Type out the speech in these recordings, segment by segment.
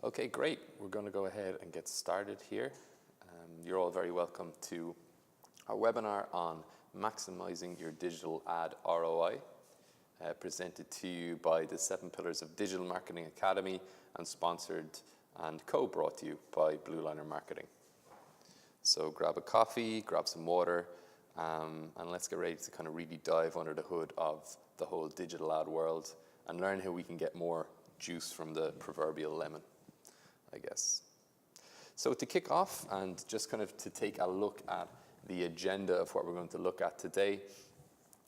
Okay, great. We're going to go ahead and get started here. You're all very welcome to our webinar on maximizing your digital ad ROI, presented to you by the 7 Pillars of Digital Marketing Academy and sponsored and co-brought to you by Blue Liner Marketing. So grab a coffee, grab some water, and let's get ready to kind of really dive under the hood of the whole digital ad world and learn how we can get more juice from the proverbial lemon, I guess. So to kick off and just kind of to take a look at the agenda of what we're going to look at today,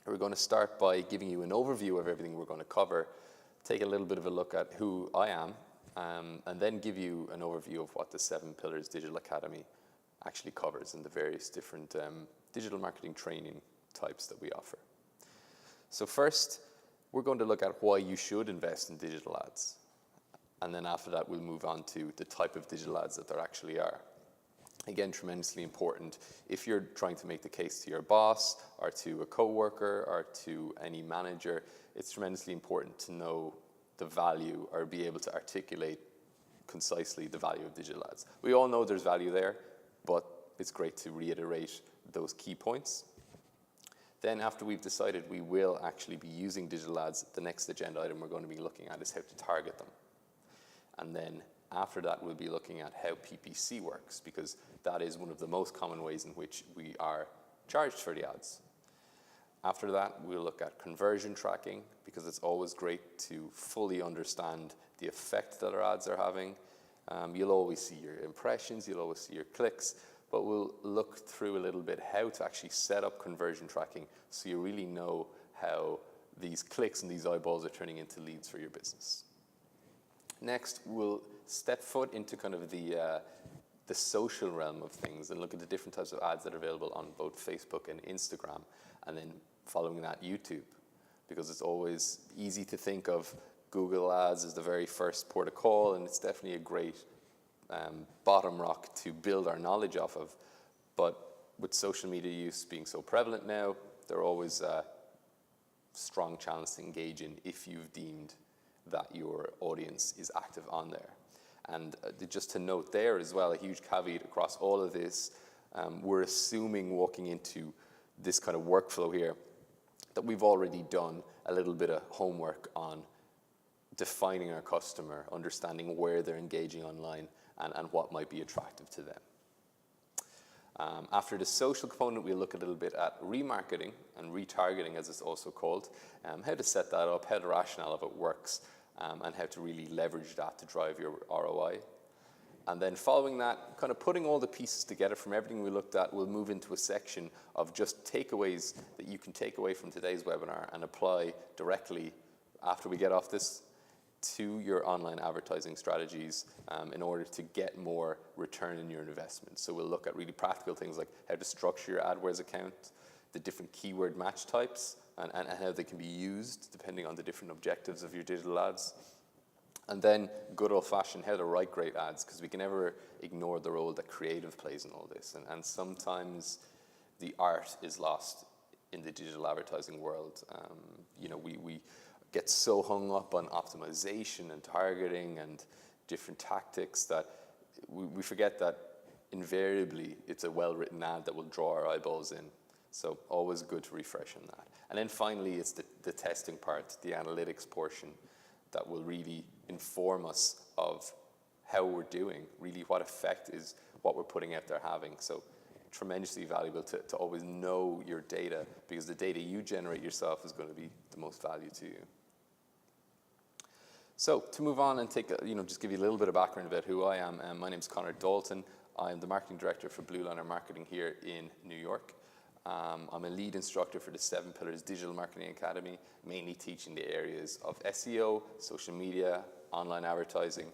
we're going to start by giving you an overview of everything we're going to cover, take a little bit of a look at who I am, and then give you an overview of what the 7 Pillars Digital Academy actually covers and the various different digital marketing training types that we offer. So first, we're going to look at why you should invest in digital ads. And then after that, we'll move on to the type of digital ads that there actually are. Again, tremendously important. If you're trying to make the case to your boss or to a coworker or to any manager, it's tremendously important to know the value or be able to articulate concisely the value of digital ads. We all know there's value there, but it's great to reiterate those key points. Then after we've decided we will actually be using digital ads, the next agenda item we're going to be looking at is how to target them. And then after that, we'll be looking at how PPC works, because that is one of the most common ways in which we are charged for the ads. After that, we'll look at conversion tracking, because it's always great to fully understand the effect that our ads are having. You'll always see your impressions, you'll always see your clicks, but we'll look through a little bit how to actually set up conversion tracking so you really know how these clicks and these eyeballs are turning into leads for your business. Next, we'll step foot into kind of the social realm of things and look at the different types of ads that are available on both Facebook and Instagram, and then following that, YouTube, because it's always easy to think of Google ads as the very first port of call, and it's definitely a great bottom rock to build our knowledge off of. But with social media use being so prevalent now, there are always a strong chance to engage in if you've deemed that your audience is active on there. And just to note there as well, a huge caveat across all of this, we're assuming walking into this kind of workflow here that we've already done a little bit of homework on defining our customer, understanding where they're engaging online and what might be attractive to them. After the social component, we'll look a little bit at remarketing and retargeting, as it's also called, how to set that up, how the rationale of it works, and how to really leverage that to drive your ROI. And then following that, kind of putting all the pieces together from everything we looked at, we'll move into a section of just takeaways that you can take away from today's webinar and apply directly after we get off this to your online advertising strategies in order to get more return in your investment. So we'll look at really practical things like how to structure your AdWords account, the different keyword match types, and how they can be used depending on the different objectives of your digital ads. And then good old-fashioned how to write great ads, because we can never ignore the role that creative plays in all this. And sometimes the art is lost in the digital advertising world. We get so hung up on optimization and targeting and different tactics that we forget that invariably it's a well-written ad that will draw our eyeballs in. So always good to refresh on that. And then finally, it's the testing part, the analytics portion that will really inform us of how we're doing, really what effect is what we're putting out there having. So tremendously valuable to always know your data, because the data you generate yourself is going to be the most value to you. So to move on and just give you a little bit of background about who I am. My name is Connor Dalton. I'm the marketing director for Blue Liner Marketing here in New York. I'm a lead instructor for the 7 Pillars Digital Marketing Academy, mainly teaching the areas of SEO, social media, online advertising,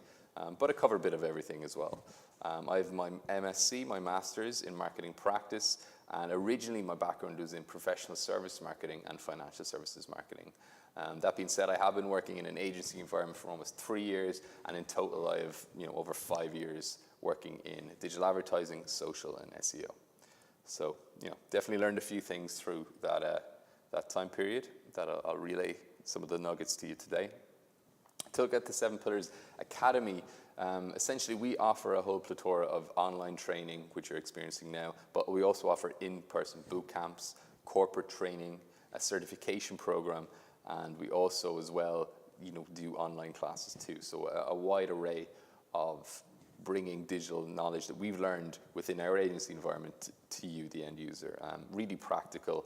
but I cover a bit of everything as well. I have my MSc, my master's in marketing practice, and originally my background was in professional service marketing and financial services marketing. That being said, I have been working in an agency environment for almost 3 years, and in total I have over 5 years working in digital advertising, social, and SEO. So, definitely learned a few things through that time period that I'll relay some of the nuggets to you today. To look at the 7 Pillars Academy, essentially we offer a whole plethora of online training, which you're experiencing now, but we also offer in-person boot camps, corporate training, a certification program, and we also as well, do online classes too. So a wide array of bringing digital knowledge that we've learned within our agency environment to you, the end user. Really practical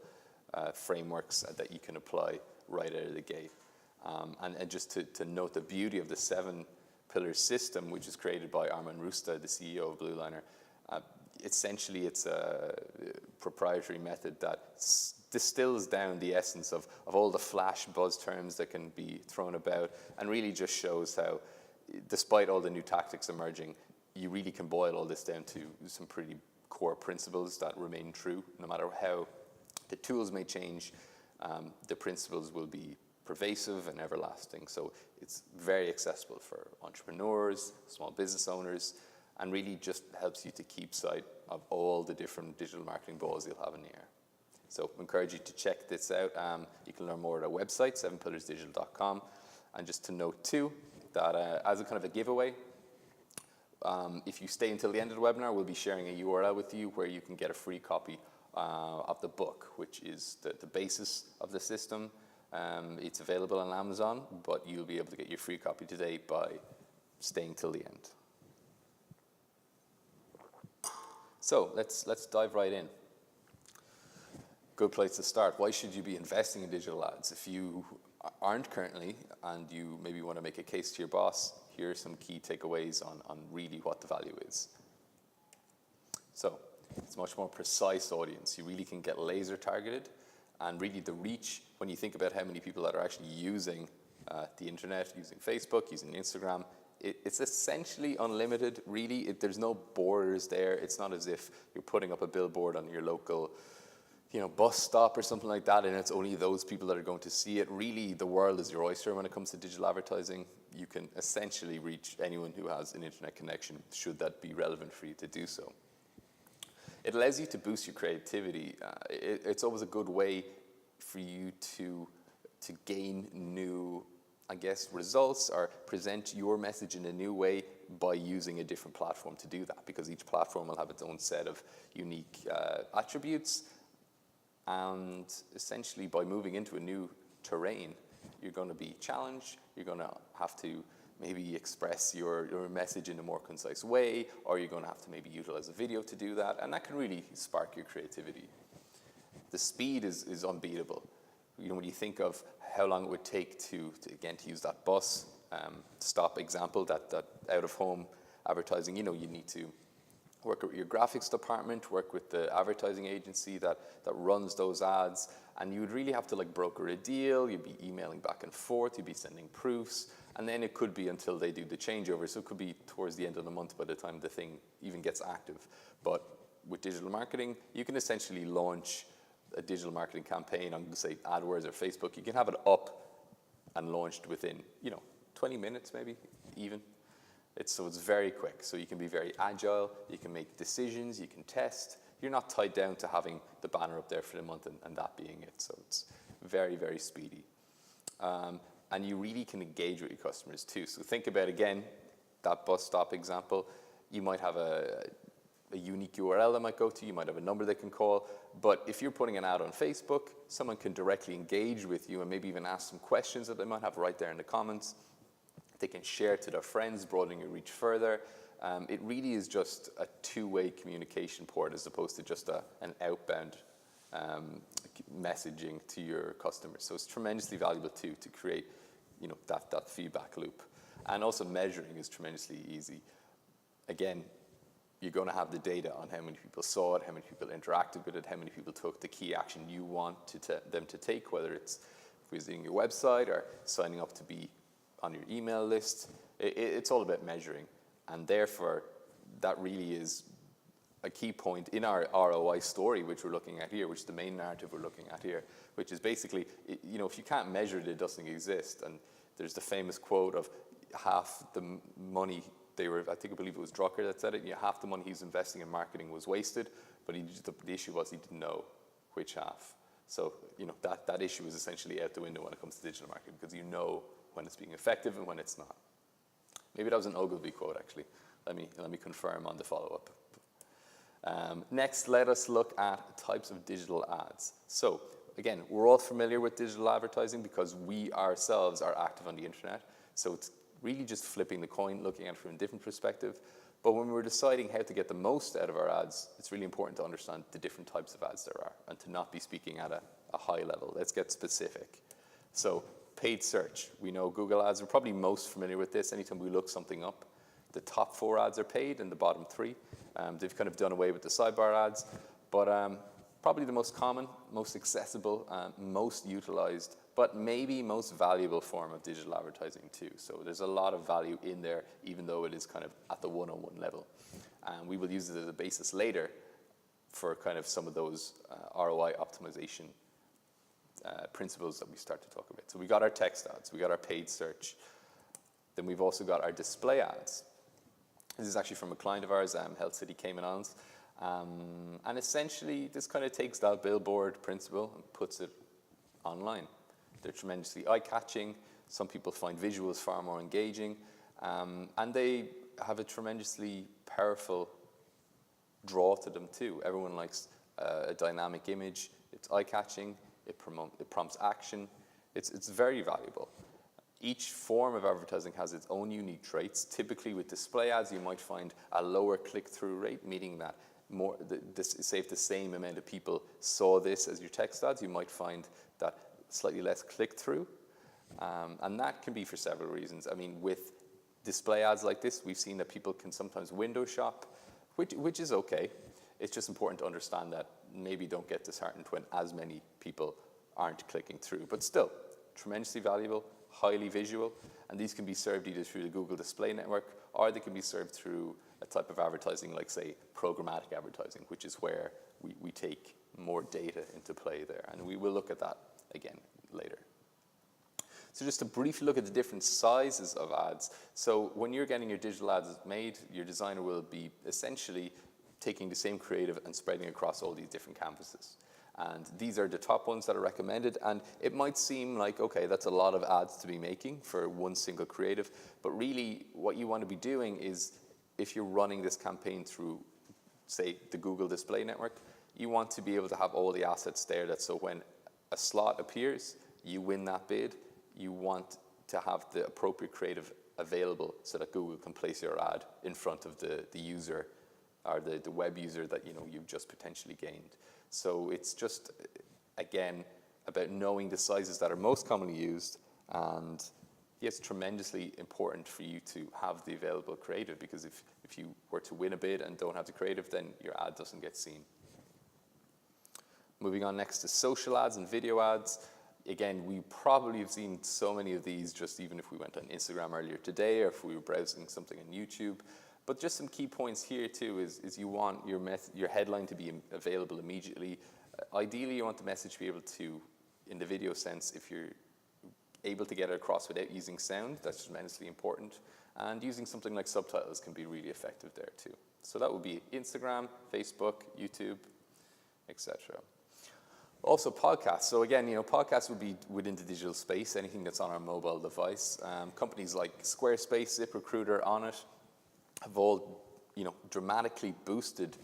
frameworks that you can apply right out of the gate. And just to note the beauty of the 7 Pillar system, which is created by Arman Rusta, the CEO of Blue Liner. Essentially, it's a proprietary method that distills down the essence of all the flash buzz terms that can be thrown about, and really just shows how, despite all the new tactics emerging, you really can boil all this down to some pretty core principles that remain true. No matter how the tools may change, the principles will be pervasive and everlasting. So it's very accessible for entrepreneurs, small business owners, and really just helps you to keep sight of all the different digital marketing balls you'll have in the air. So I encourage you to check this out. You can learn more at our website, 7pillarsdigital.com. And just to note too, that as a kind of a giveaway, if you stay until the end of the webinar, we'll be sharing a URL with you where you can get a free copy of the book, which is the basis of the system. It's available on Amazon, but you'll be able to get your free copy today by staying till the end. So let's dive right in. Good place to start. Why should you be investing in digital ads? If you aren't currently, and you maybe want to make a case to your boss, here are some key takeaways on really what the value is. So it's a much more precise audience. You really can get laser targeted, and really the reach, when you think about how many people that are actually using the internet, using Facebook, using Instagram, it's essentially unlimited, really. There's no borders there. It's not as if you're putting up a billboard on your local bus stop or something like that, and it's only those people that are going to see it. Really, the world is your oyster when it comes to digital advertising. You can essentially reach anyone who has an internet connection, should that be relevant for you to do so. It allows you to boost your creativity. It's always a good way for you to gain new, results, or present your message in a new way by using a different platform to do that, because each platform will have its own set of unique attributes. And essentially, by moving into a new terrain, you're going to be challenged. You're going to have to maybe express your message in a more concise way, or you're going to have to maybe utilize a video to do that, and that can really spark your creativity. The speed is unbeatable. When you think of how long it would take to use that bus stop example, that out-of-home advertising, you need to work with your graphics department, work with the advertising agency that runs those ads, and you would really have to broker a deal. You'd be emailing back and forth, you'd be sending proofs, and then it could be until they do the changeover. So it could be towards the end of the month by the time the thing even gets active. But with digital marketing, you can essentially launch a digital marketing campaign on, say, AdWords or Facebook. You can have it up and launched within 20 minutes maybe even. So it's very quick. So you can be very agile, you can make decisions, you can test. You're not tied down to having the banner up there for the month and that being it. So it's very, very speedy. And you really can engage with your customers too. So think about, again, that bus stop example. You might have a unique URL they might go to. You might have a number they can call. But if you're putting an ad on Facebook, someone can directly engage with you and maybe even ask some questions that they might have right there in the comments. They can share to their friends, broadening your reach further. It really is just a two-way communication port as opposed to just an outbound messaging to your customers. So it's tremendously valuable too to create that feedback loop. And also measuring is tremendously easy. Again, you're going to have the data on how many people saw it, how many people interacted with it, how many people took the key action you want them to take, whether it's visiting your website or signing up to be on your email list. It's all about measuring. And therefore, that really is a key point in our ROI story, which we're looking at here, which is the main narrative we're looking at here, which is basically, if you can't measure it, it doesn't exist. And there's the famous quote of half the money I believe it was Drucker that said it, half the money he's investing in marketing was wasted, but the issue was he didn't know which half. So, that issue is essentially out the window when it comes to digital marketing, because you know when it's being effective and when it's not. Maybe that was an Ogilvy quote, actually. Let me confirm on the follow-up. Next, let us look at types of digital ads. So again, we're all familiar with digital advertising because we ourselves are active on the internet. So it's really just flipping the coin, looking at it from a different perspective. But when we're deciding how to get the most out of our ads, it's really important to understand the different types of ads there are and to not be speaking at a high level. Let's get specific. So paid search. We know Google ads, we're probably most familiar with this. Anytime we look something up, the top 4 ads are paid and the bottom 3. They've kind of done away with the sidebar ads, but probably the most common, most accessible, most utilized, but maybe most valuable form of digital advertising too. So there's a lot of value in there, even though it is kind of at the one-on-one level. And we will use it as a basis later for kind of some of those ROI optimization principles that we start to talk about. So we got our text ads, we got our paid search, then we've also got our display ads. This is actually from a client of ours, Health City Cayman Islands. And essentially, this kind of takes that billboard principle and puts it online. They're tremendously eye-catching. Some people find visuals far more engaging. And they have a tremendously powerful draw to them too. Everyone likes a dynamic image. It's eye-catching. It prompts action. It's very valuable. Each form of advertising has its own unique traits. Typically with display ads, you might find a lower click-through rate, meaning that say if the same amount of people saw this as your text ads, you might find that slightly less click-through. And that can be for several reasons. I mean, with display ads like this, we've seen that people can sometimes window shop, which is okay. It's just important to understand that maybe don't get disheartened when as many people aren't clicking through. But still, tremendously valuable, highly visual, and these can be served either through the Google Display Network or they can be served through a type of advertising like, say, programmatic advertising, which is where we take more data into play there. And we will look at that again later. So just to briefly look at the different sizes of ads. So when you're getting your digital ads made, your designer will be essentially taking the same creative and spreading across all these different canvases. And these are the top ones that are recommended. And it might seem like, okay, that's a lot of ads to be making for one single creative. But really, what you want to be doing is, if you're running this campaign through, say, the Google Display Network, you want to be able to have all the assets there. That so when a slot appears, you win that bid. You want to have the appropriate creative available so that Google can place your ad in front of the user or the web user that you've just potentially gained. So it's just, again, about knowing the sizes that are most commonly used, and it's tremendously important for you to have the available creative, because if you were to win a bid and don't have the creative, then your ad doesn't get seen. Moving on next to social ads and video ads. Again, we probably have seen so many of these just even if we went on Instagram earlier today or if we were browsing something on YouTube. But just some key points here too is you want your headline to be available immediately. Ideally, you want the message to be able to, in the video sense, if you're able to get it across without using sound, that's tremendously important. And using something like subtitles can be really effective there too. So that would be Instagram, Facebook, YouTube, etc. Also podcasts. So again, podcasts would be within the digital space, anything that's on our mobile device. Companies like Squarespace, ZipRecruiter, Onnit have all, dramatically boosted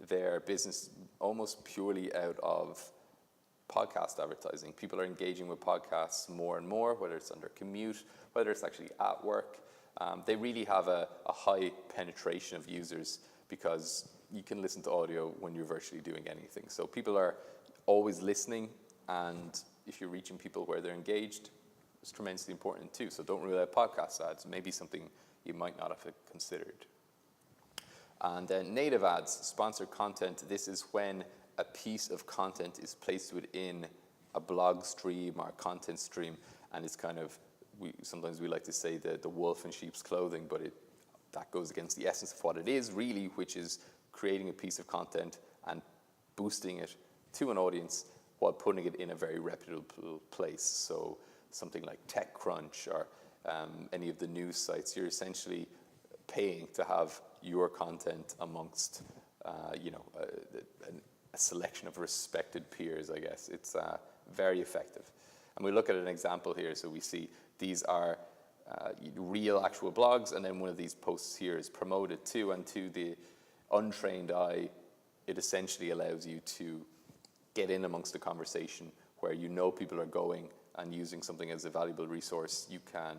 their business almost purely out of podcast advertising. People are engaging with podcasts more and more, whether it's on their commute, whether it's actually at work. They really have a high penetration of users because you can listen to audio when you're virtually doing anything. So people are always listening, and if you're reaching people where they're engaged, it's tremendously important too. So don't rule out podcast ads, maybe something you might not have considered. And then native ads, sponsored content. This is when a piece of content is placed within a blog stream or a content stream, and it's kind of, sometimes we like to say the wolf in sheep's clothing, but that goes against the essence of what it is really, which is creating a piece of content and boosting it to an audience while putting it in a very reputable place. So something like TechCrunch or any of the news sites, you're essentially paying to have your content amongst a selection of respected peers, I guess. It's very effective. And we look at an example here. So we see these are real actual blogs, and then one of these posts here is promoted to, and to the untrained eye, it essentially allows you to get in amongst the conversation where you know people are going and using something as a valuable resource, you can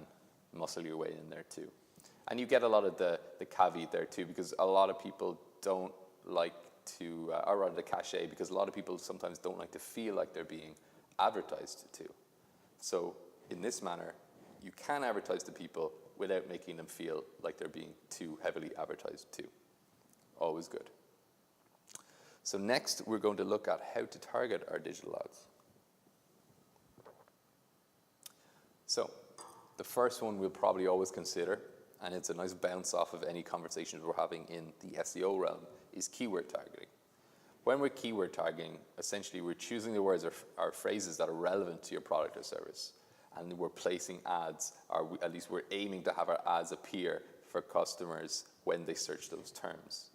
muscle your way in there too. And you get a lot of the caveat there too, because a lot of people don't like to, or rather the cachet, because a lot of people sometimes don't like to feel like they're being advertised to. So in this manner, you can advertise to people without making them feel like they're being too heavily advertised to. Always good. So next, we're going to look at how to target our digital ads. So the first one we'll probably always consider, and it's a nice bounce off of any conversations we're having in the SEO realm, is keyword targeting. When we're keyword targeting, essentially we're choosing the words or phrases that are relevant to your product or service, and we're placing ads, or at least we're aiming to have our ads appear for customers when they search those terms.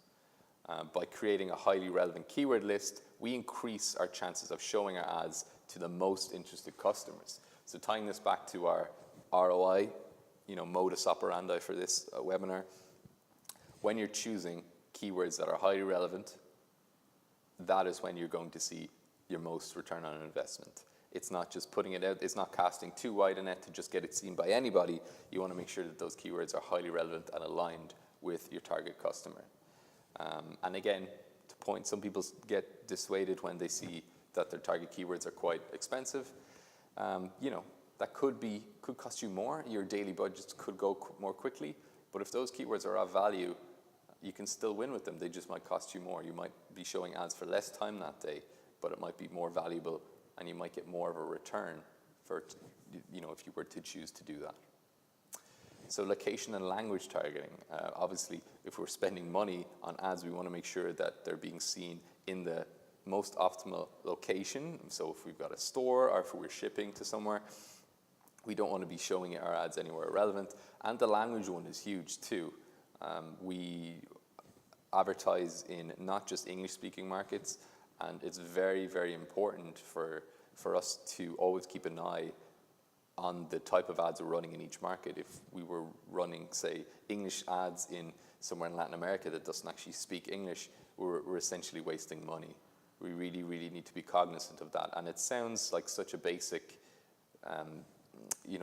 By creating a highly relevant keyword list, we increase our chances of showing our ads to the most interested customers. So tying this back to our ROI, modus operandi for this webinar, when you're choosing keywords that are highly relevant, that is when you're going to see your most return on investment. It's not just putting it out, it's not casting too wide a net to just get it seen by anybody. You want to make sure that those keywords are highly relevant and aligned with your target customer. And again, to point, some people get dissuaded when they see that their target keywords are quite expensive. That could cost you more. Your daily budgets could go more quickly. But if those keywords are of value, you can still win with them. They just might cost you more. You might be showing ads for less time that day, but it might be more valuable, and you might get more of a return for, if you were to choose to do that. So location and language targeting. Obviously, if we're spending money on ads, we want to make sure that they're being seen in the most optimal location. So if we've got a store or if we're shipping to somewhere, we don't want to be showing our ads anywhere irrelevant. And the language one is huge too. We advertise in not just English-speaking markets, and it's very, very important for us to always keep an eye on the type of ads we're running in each market. If we were running, say, English ads in somewhere in Latin America that doesn't actually speak English, we're essentially wasting money. We really, really need to be cognizant of that. And it sounds like such a basic,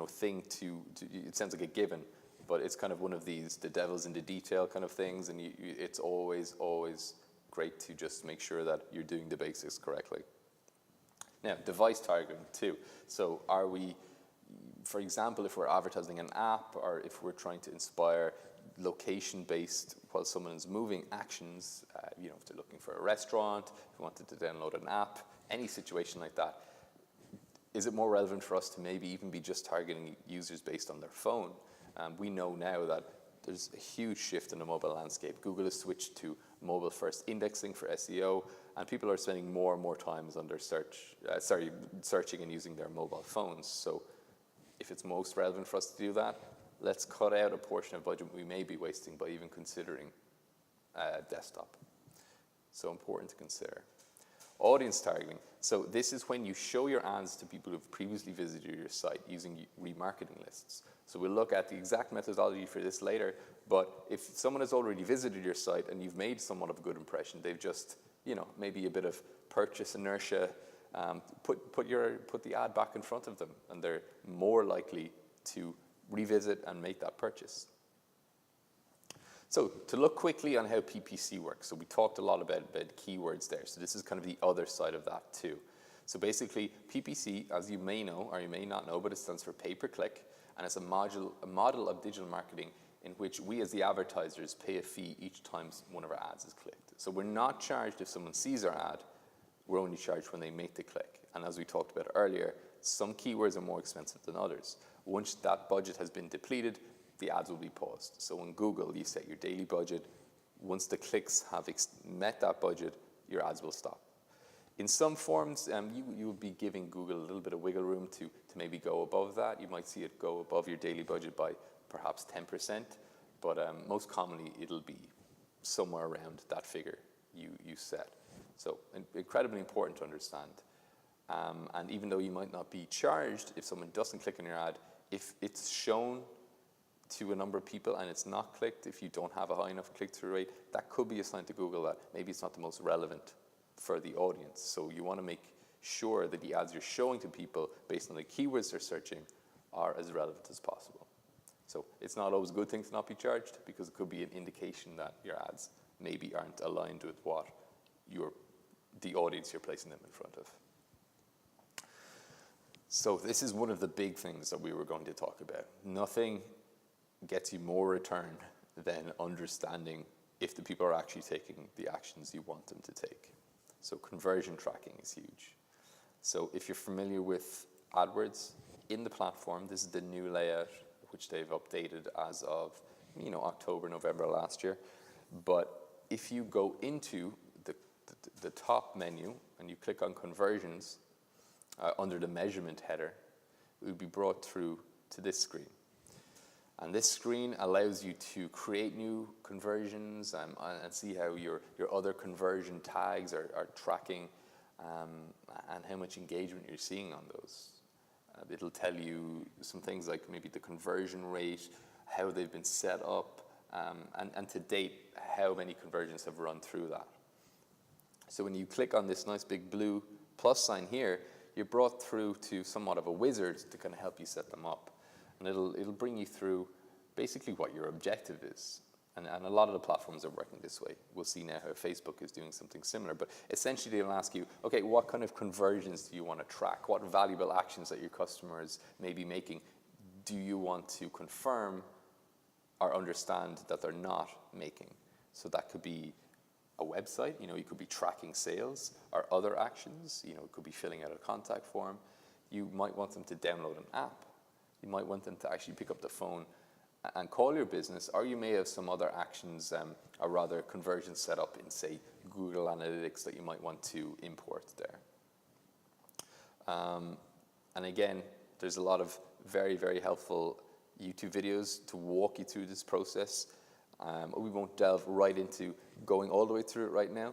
thing it sounds like a given, but it's kind of one of these, the devil's in the detail kind of things, and it's always, always great to just make sure that you're doing the basics correctly. Now, device targeting too. So are we, for example, if we're advertising an app, or if we're trying to inspire location-based while someone is moving actions, if they're looking for a restaurant, if we wanted to download an app, any situation like that, is it more relevant for us to maybe even be just targeting users based on their phone? We know now that there's a huge shift in the mobile landscape. Google has switched to mobile-first indexing for SEO, and people are spending more and more times on their searching and using their mobile phones. So if it's most relevant for us to do that, let's cut out a portion of budget we may be wasting by even considering desktop. So important to consider. Audience targeting. So this is when you show your ads to people who've previously visited your site using remarketing lists. So we'll look at the exact methodology for this later, but if someone has already visited your site and you've made somewhat of a good impression, they've just, maybe a bit of purchase inertia, put the ad back in front of them, and they're more likely to revisit and make that purchase. So to look quickly on how PPC works, so we talked a lot about keywords there, so this is kind of the other side of that too. So basically, PPC, as you may know, or you may not know, but it stands for pay-per-click, and it's a model of digital marketing in which we as the advertisers pay a fee each time one of our ads is clicked. So we're not charged if someone sees our ad, we're only charged when they make the click. And as we talked about earlier, some keywords are more expensive than others. Once that budget has been depleted, the ads will be paused. So in Google, you set your daily budget. Once the clicks have met that budget, your ads will stop. In some forms, you will be giving Google a little bit of wiggle room to maybe go above that. You might see it go above your daily budget by perhaps 10%, but most commonly it'll be somewhere around that figure you set. So incredibly important to understand. And even though you might not be charged, if someone doesn't click on your ad, if it's shown to a number of people and it's not clicked, if you don't have a high enough click-through rate, that could be a sign to Google that maybe it's not the most relevant for the audience. So you want to make sure that the ads you're showing to people based on the keywords they're searching are as relevant as possible. So it's not always a good thing to not be charged, because it could be an indication that your ads maybe aren't aligned with what the audience you're placing them in front of. So this is one of the big things that we were going to talk about. Nothing gets you more return than understanding if the people are actually taking the actions you want them to take. So conversion tracking is huge. So if you're familiar with AdWords, in the platform, this is the new layout, which they've updated as of October, November last year. But if you go into the top menu and you click on conversions under the measurement header, it will be brought through to this screen. And this screen allows you to create new conversions and see how your other conversion tags are tracking and how much engagement you're seeing on those. It'll tell you some things like maybe the conversion rate, how they've been set up, and to date, how many conversions have run through that. So when you click on this nice big blue plus sign here, you're brought through to somewhat of a wizard to kind of help you set them up. And it'll bring you through basically what your objective is. And a lot of the platforms are working this way. We'll see now how Facebook is doing something similar. But essentially, they'll ask you, okay, what kind of conversions do you want to track? What valuable actions that your customers may be making do you want to confirm or understand that they're not making? So that could be a website, you could be tracking sales or other actions, it could be filling out a contact form. You might want them to download an app. You might want them to actually pick up the phone and call your business, or you may have some other actions or rather conversions set up in, say, Google Analytics that you might want to import there. And again, there's a lot of very, very helpful YouTube videos to walk you through this process. We won't delve right into going all the way through it right now,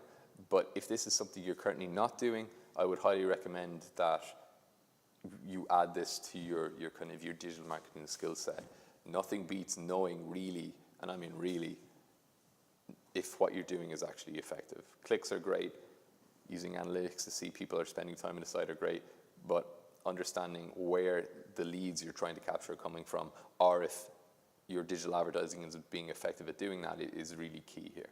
but if this is something you're currently not doing, I would highly recommend that you add this to your digital marketing skill set. Nothing beats knowing really, and I mean really, if what you're doing is actually effective. Clicks are great. Using analytics to see people are spending time on the site are great, but understanding where the leads you're trying to capture are coming from, or if your digital advertising is being effective at doing that, is really key here.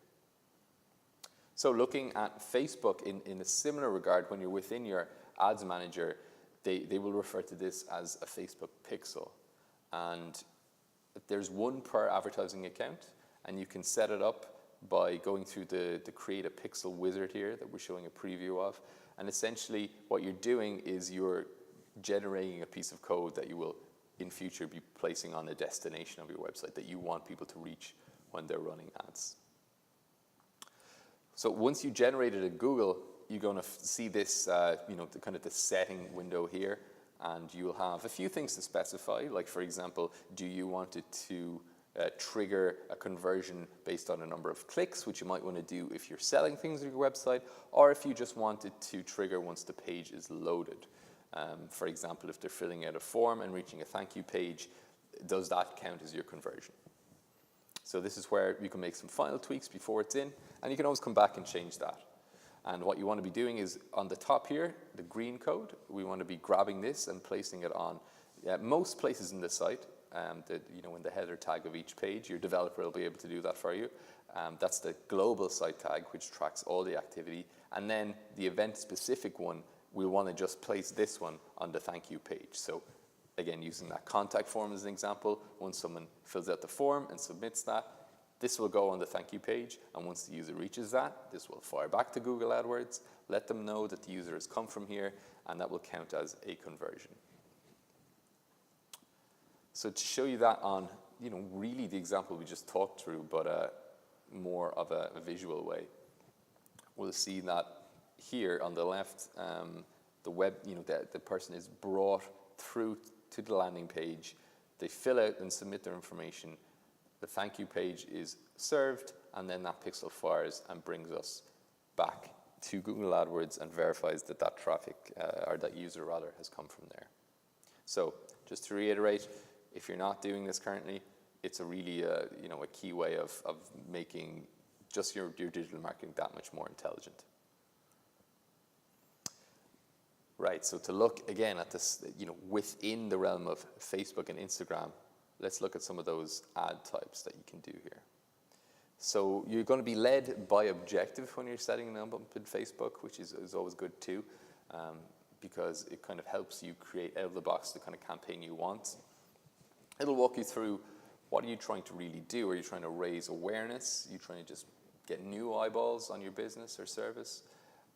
So looking at Facebook in a similar regard, when you're within your ads manager, they will refer to this as a Facebook pixel. And there's one per advertising account, and you can set it up by going through the create a pixel wizard here that we're showing a preview of. And essentially what you're doing is you're generating a piece of code that you will in future be placing on the destination of your website that you want people to reach when they're running ads. So once you generated a Google, you're going to see this, the setting window here, and you'll have a few things to specify. Like, for example, do you want it to trigger a conversion based on a number of clicks, which you might want to do if you're selling things on your website, or if you just want it to trigger once the page is loaded. For example, if they're filling out a form and reaching a thank you page, does that count as your conversion? So this is where you can make some final tweaks before it's in, and you can always come back and change that. And what you want to be doing is on the top here, the green code, we want to be grabbing this and placing it on most places in the site. In the header tag of each page, your developer will be able to do that for you. That's the global site tag, which tracks all the activity. And then the event-specific one, we'll want to just place this one on the thank you page. So again, using that contact form as an example, once someone fills out the form and submits that, this will go on the thank you page, and once the user reaches that, this will fire back to Google AdWords, let them know that the user has come from here, and that will count as a conversion. So to show you that on, really the example we just talked through, but more of a visual way, we'll see that here on the left, the person is brought through to the landing page. They fill out and submit their information. The thank you page is served, and then that pixel fires and brings us back to Google AdWords and verifies that that traffic, or that user rather, has come from there. So just to reiterate, if you're not doing this currently, it's a really you know, a key way of making just your digital marketing that much more intelligent. Right, so to look again at this, you know, within the realm of Facebook and Instagram, let's look at some of those ad types that you can do here. So you're going to be led by objective when you're setting them up in Facebook, which is always good too, because it kind of helps you create out of the box the kind of campaign you want. It'll walk you through what are you trying to really do. Are you trying to raise awareness? Are you trying to just get new eyeballs on your business or service?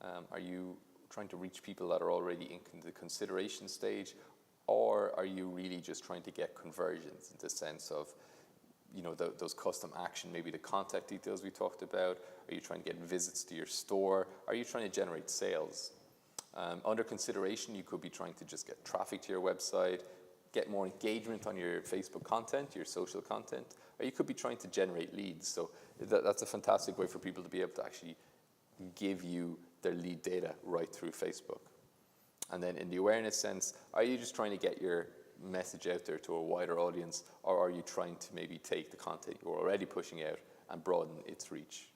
Are you trying to reach people that are already in the consideration stage? Or are you really just trying to get conversions in the sense of, you know, those custom action, maybe the contact details we talked about? Are you trying to get visits to your store? Are you trying to generate sales? Under consideration, you could be trying to just get traffic to your website, get more engagement on your Facebook content, your social content, or you could be trying to generate leads. So that's a fantastic way for people to be able to actually give you their lead data right through Facebook. And then in the awareness sense, are you just trying to get your message out there to a wider audience, or are you trying to maybe take the content you're already pushing out and broaden its reach?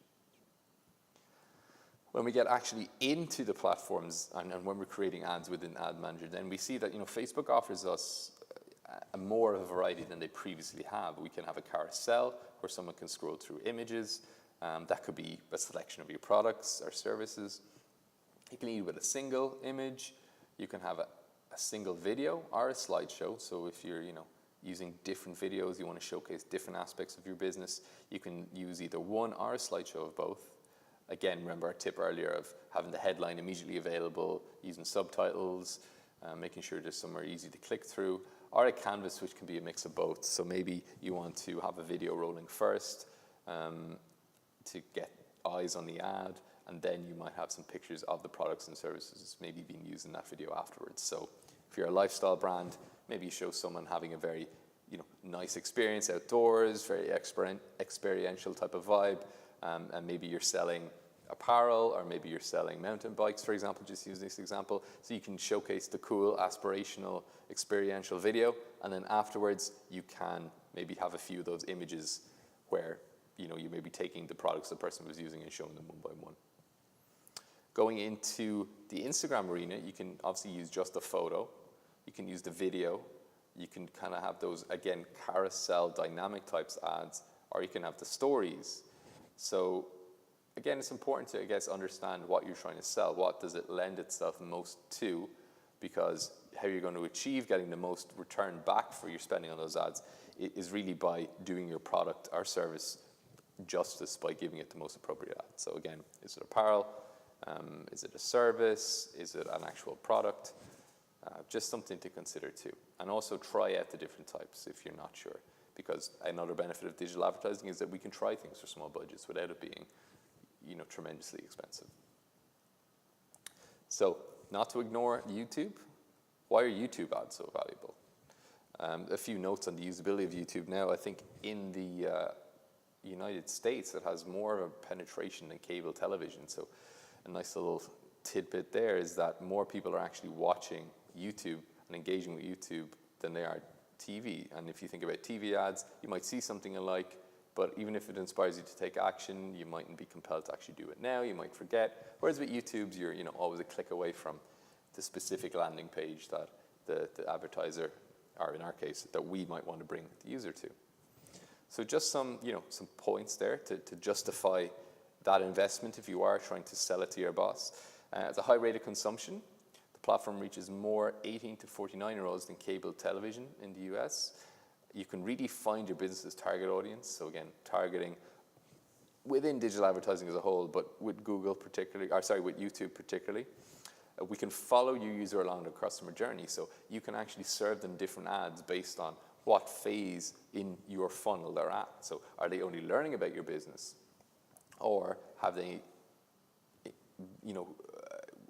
When we get actually into the platforms and when we're creating ads within Ad Manager, then we see that, you know, Facebook offers us more of a variety than they previously have. We can have a carousel where someone can scroll through images. That could be a selection of your products or services. You can lead with a single image. You can have a single video or a slideshow. So if you're, you know, using different videos, you want to showcase different aspects of your business, you can use either one or a slideshow of both. Again, remember our tip earlier of having the headline immediately available, using subtitles, making sure there's somewhere easy to click through, or a canvas which can be a mix of both. So maybe you want to have a video rolling first to get eyes on the ad, and then you might have some pictures of the products and services maybe being used in that video afterwards. So if you're a lifestyle brand, maybe you show someone having a very, you know, nice experience outdoors, very experiential type of vibe, and maybe you're selling apparel, or maybe you're selling mountain bikes, for example, just use this example. So you can showcase the cool, aspirational, experiential video, and then afterwards you can maybe have a few of those images where, you know, you may be taking the products the person was using and showing them one by one. Going into the Instagram arena, you can obviously use just a photo. You can use the video. You can kind of have those, again, carousel dynamic types ads, or you can have the stories. So again, it's important to, I guess, understand what you're trying to sell. What does it lend itself most to? Because how you're going to achieve getting the most return back for your spending on those ads is really by doing your product or service justice by giving it the most appropriate ad. So again, is it apparel? Is it a service? Is it an actual product? Just something to consider too. And also try out the different types if you're not sure. Because another benefit of digital advertising is that we can try things for small budgets without it being, you know, tremendously expensive. So not to ignore YouTube. Why are YouTube ads so valuable? A few notes on the usability of YouTube now. I think in the United States, it has more of a penetration than cable television. So a nice little tidbit there is that more people are actually watching YouTube and engaging with YouTube than they are TV. And if you think about TV ads, you might see something you like, but even if it inspires you to take action, you mightn't be compelled to actually do it now. You might forget. Whereas with YouTube, you're, you know, always a click away from the specific landing page that the advertiser, or in our case, that we might want to bring the user to. So just some, you know, some points there to justify that investment if you are trying to sell it to your boss. It's a high rate of consumption. The platform reaches more 18 to 49-year-olds than cable television in the US. You can really find your business's target audience. So again, targeting within digital advertising as a whole, but with Google particularly, or sorry, with YouTube particularly. We can follow your user along the customer journey. So you can actually serve them different ads based on what phase in your funnel they're at. So are they only learning about your business? Or have they, you know,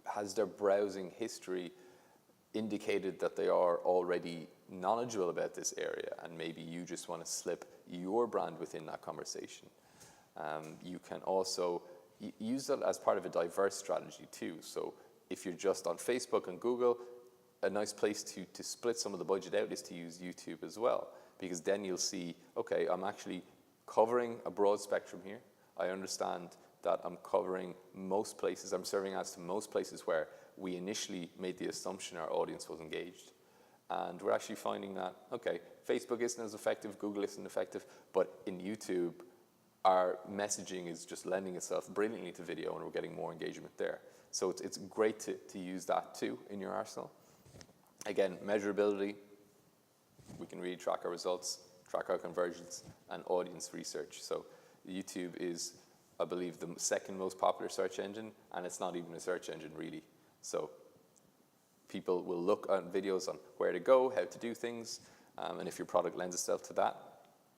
has their browsing history indicated that they are already knowledgeable about this area, and maybe you just want to slip your brand within that conversation? You can also use that as part of a diverse strategy too. So if you're just on Facebook and Google, a nice place to split some of the budget out is to use YouTube as well. because then you'll see, okay, I'm actually covering a broad spectrum here. I understand that I'm covering most places, I'm serving ads to most places where we initially made the assumption our audience was engaged. And we're actually finding that, okay, Facebook isn't as effective, Google isn't effective, but in YouTube, our messaging is just lending itself brilliantly to video, and we're getting more engagement there. So it's great to use that too in your arsenal. Again, measurability, we can really track our results, track our conversions, and audience research. So YouTube is, I believe, the second most popular search engine, and it's not even a search engine really. So people will look at videos on where to go, how to do things, and if your product lends itself to that,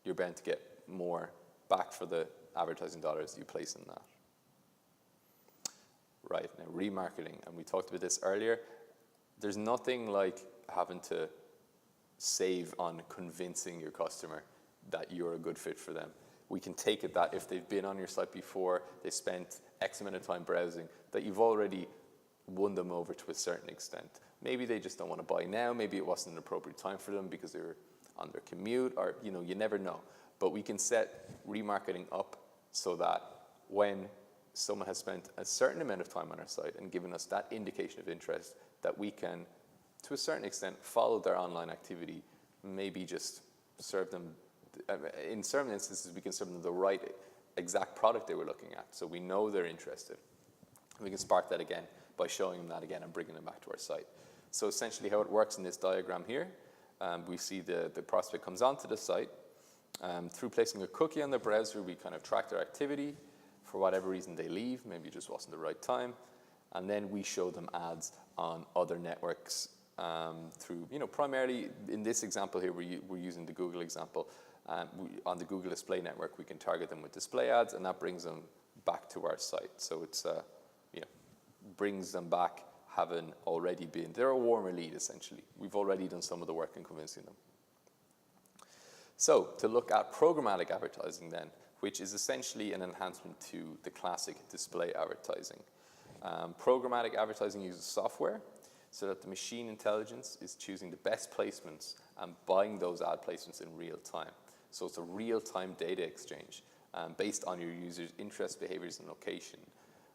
you're bound to get more back for the advertising dollars you place in that. Right, now remarketing, and we talked about this earlier. There's nothing like having to save on convincing your customer that you're a good fit for them. We can take it that if they've been on your site before, they spent X amount of time browsing, that you've already won them over to a certain extent. Maybe they just don't want to buy now, maybe it wasn't an appropriate time for them because they were on their commute, or you never know. But we can set remarketing up so that when someone has spent a certain amount of time on our site and given us that indication of interest, that we can, to a certain extent, follow their online activity, maybe just serve them, in certain instances, we can serve them the right exact product they were looking at, so we know they're interested. We can spark that again by showing them that again and bringing them back to our site. So essentially how it works in this diagram here, we see the prospect comes onto the site. Through placing a cookie on the browser, we kind of track their activity. For whatever reason they leave, maybe it just wasn't the right time. And then we show them ads on other networks through, primarily in this example here, we're using the Google example. On the Google Display Network, we can target them with display ads, and that brings them back to our site. So it's, brings them back having already been, they're a warmer lead essentially. We've already done some of the work in convincing them. So to look at programmatic advertising then, which is essentially an enhancement to the classic display advertising. Programmatic advertising uses software so that the machine intelligence is choosing the best placements and buying those ad placements in real time. So it's a real-time data exchange based on your users' interests, behaviors, and location.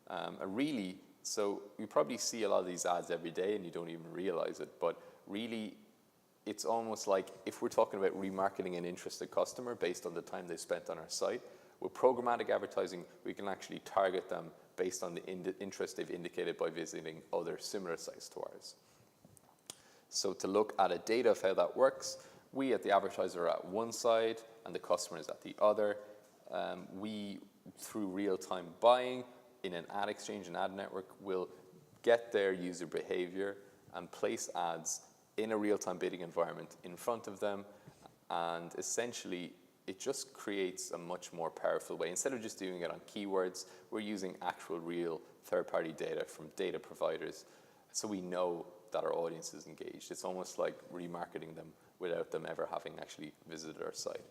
And really, so you probably see a lot of these ads every day and you don't even realize it, but really it's almost like if we're talking about remarketing an interested customer based on the time they spent on our site, with programmatic advertising, we can actually target them based on the interest they've indicated by visiting other similar sites to ours. So to look at a data of how that works, we at the advertiser are at one side and the customer is at the other. We, through real-time buying in an ad exchange and ad network, will get their user behavior and place ads in a real-time bidding environment in front of them, and essentially it just creates a much more powerful way. Instead of just doing it on keywords, we're using actual real third-party data from data providers, so we know that our audience is engaged. It's almost like remarketing them without them ever having actually visited our site.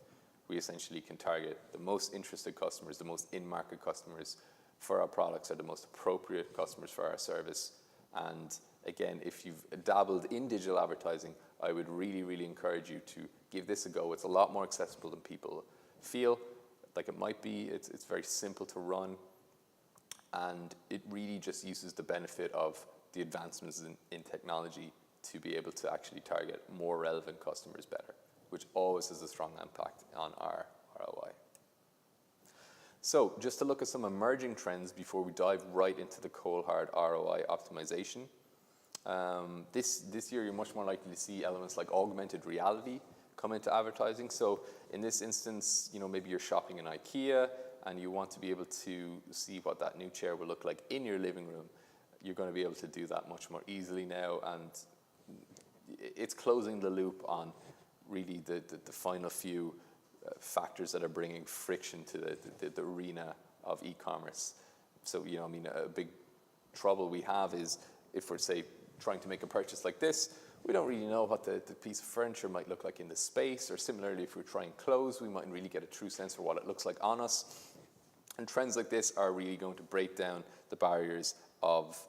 We essentially can target the most interested customers, the most in-market customers for our products, are the most appropriate customers for our service. And again, if you've dabbled in digital advertising, I would really, really encourage you to give this a go. It's a lot more accessible than people feel like it might be. It's very simple to run, and it really just uses the benefit of the advancements in technology to be able to actually target more relevant customers better, which always has a strong impact on our ROI. So just to look at some emerging trends before we dive right into the cold hard ROI optimization. This year you're much more likely to see elements like augmented reality come into advertising. So in this instance, maybe you're shopping in IKEA and you want to be able to see what that new chair will look like in your living room. You're going to be able to do that much more easily now, and it's closing the loop on really the final few factors that are bringing friction to the arena of e-commerce. So, a big trouble we have is if we're, say, trying to make a purchase like this, we don't really know what the piece of furniture might look like in the space, or similarly, if we're trying clothes, we mightn't really get a true sense for what it looks like on us. And trends like this are really going to break down the barriers of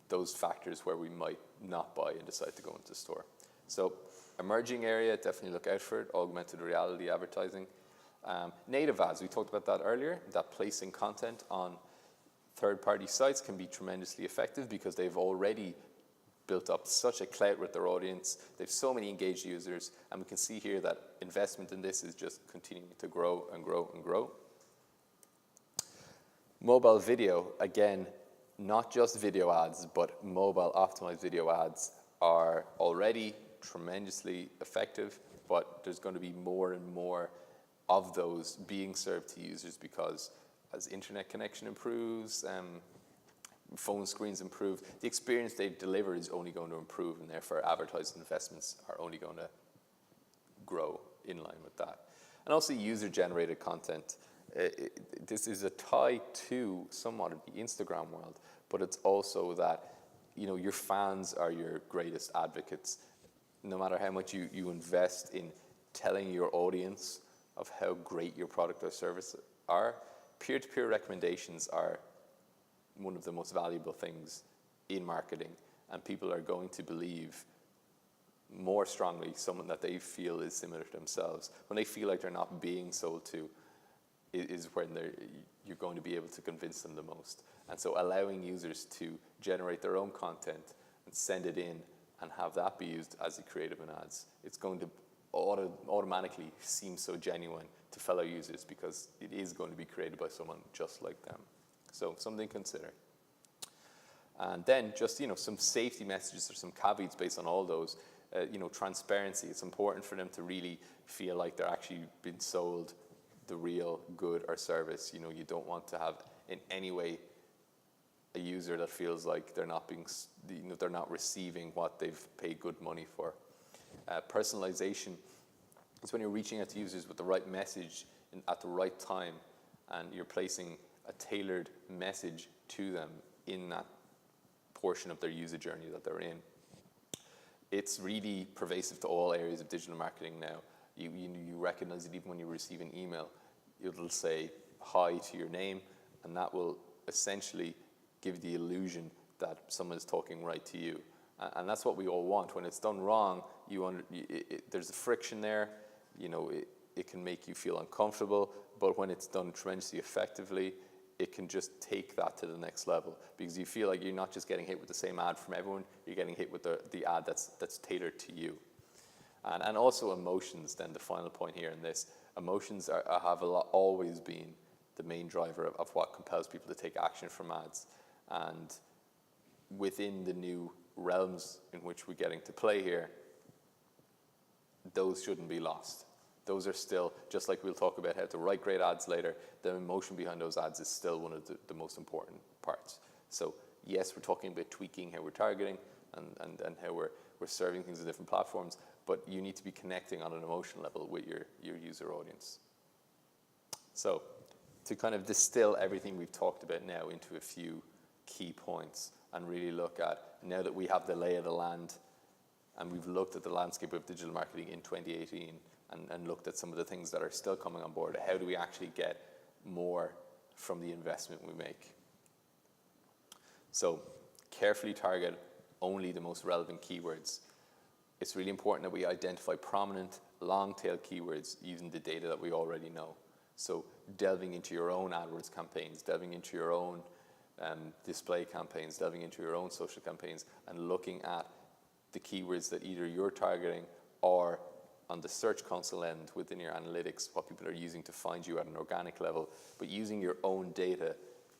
those factors where we might not buy and decide to go into the store. So Emerging area, definitely look out for it, augmented reality advertising. Native ads, we talked about that earlier, that placing content on third-party sites can be tremendously effective because they've already built up such a clout with their audience. They have so many engaged users, and we can see here that investment in this is just continuing to grow and grow and grow. Mobile video, again, not just video ads, but mobile optimized video ads are already tremendously effective, but there's going to be more and more of those being served to users because as internet connection improves, phone screens improve, the experience they deliver is only going to improve, and therefore advertising investments are only going to grow in line with that. And also user-generated content. This is a tie to somewhat of the Instagram world, but it's also that your fans are your greatest advocates. No matter how much you invest in telling your audience of how great your product or service are, peer-to-peer recommendations are one of the most valuable things in marketing, and people are going to believe more strongly someone that they feel is similar to themselves. When they feel like they're not being sold to is when you're going to be able to convince them the most. And so allowing users to generate their own content and send it in and have that be used as a creative in ads, it's going to automatically seem so genuine to fellow users because it is going to be created by someone just like them. So something to consider. And then just some safety messages or some caveats based on all those. Transparency. It's important for them to really feel like they're actually being sold the real good or service. You don't want to have in any way a user that feels like they're not being, they're not receiving what they've paid good money for. Personalization is when you're reaching out to users with the right message at the right time, and you're placing a tailored message to them in that portion of their user journey that they're in. It's really pervasive to all areas of digital marketing now. You recognize it even when you receive an email. It'll say hi to your name, and that will essentially give the illusion that someone is talking right to you. And that's what we all want. When it's done wrong, there's a friction there. It can make you feel uncomfortable, but when it's done tremendously effectively, it can just take that to the next level because you feel like you're not just getting hit with the same ad from everyone, you're getting hit with the ad that's tailored to you. And also emotions, then the final point here in this. Emotions have always been the main driver of what compels people to take action from ads. And within the new realms in which we're getting to play here, those shouldn't be lost. Those are still, just like we'll talk about how to write great ads later, the emotion behind those ads is still one of the most important parts. So yes, we're talking about tweaking how we're targeting and how we're serving things on different platforms, but you need to be connecting on an emotional level with your user audience. So to kind of distill everything we've talked about now into a few key points and really look at, now that we have the lay of the land and we've looked at the landscape of digital marketing in 2018 and looked at some of the things that are still coming on board, how do we actually get more from the investment we make? So carefully target only the most relevant keywords. It's really important that we identify prominent long-tail keywords using the data that we already know. So delving into your own AdWords campaigns, delving into your own display campaigns, delving into your own social campaigns, and looking at the keywords that either you're targeting or on the search console end within your analytics, what people are using to find you at an organic level, but using your own data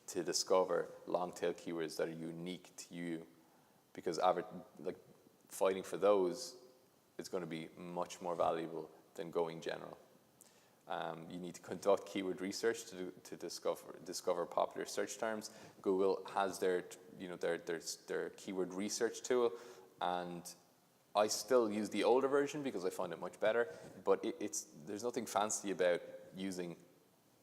to discover long-tail keywords that are unique to you, because fighting for those is going to be much more valuable than going general. You need to conduct keyword research to discover popular search terms. Google has their keyword research tool, and I still use the older version because I find it much better, but there's nothing fancy about using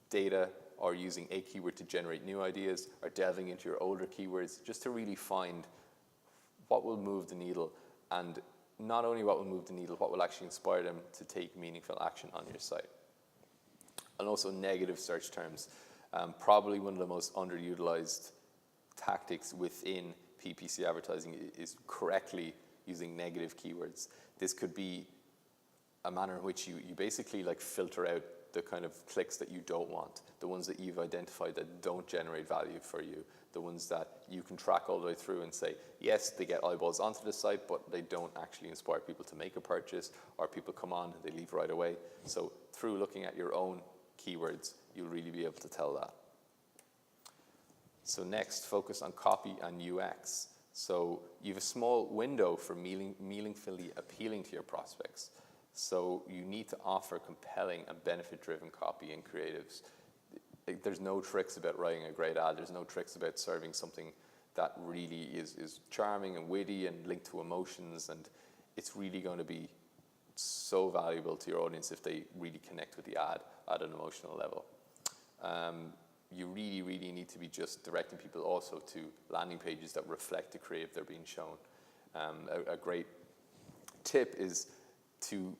data or using a keyword to generate new ideas or delving into your older keywords just to really find what will move the needle, and not only what will move the needle, what will actually inspire them to take meaningful action on your site. And also negative search terms. Probably one of the most underutilized tactics within PPC advertising is correctly using negative keywords. This could be a manner in which you basically like filter out the kind of clicks that you don't want, the ones that you've identified that don't generate value for you, the ones that you can track all the way through and say, yes, they get eyeballs onto the site, but they don't actually inspire people to make a purchase, or people come on and they leave right away. So through looking at your own keywords, you'll really be able to tell that. So next, focus on copy and UX. So you have a small window for meaningfully appealing to your prospects. So you need to offer compelling and benefit-driven copy and creatives. There's no tricks about writing a great ad. There's no tricks about serving something that really is charming and witty and linked to emotions. And it's really going to be so valuable to your audience if they really connect with the ad at an emotional level. You really, really need to be just directing people also to landing pages that reflect the creative they're being shown. A great tip is to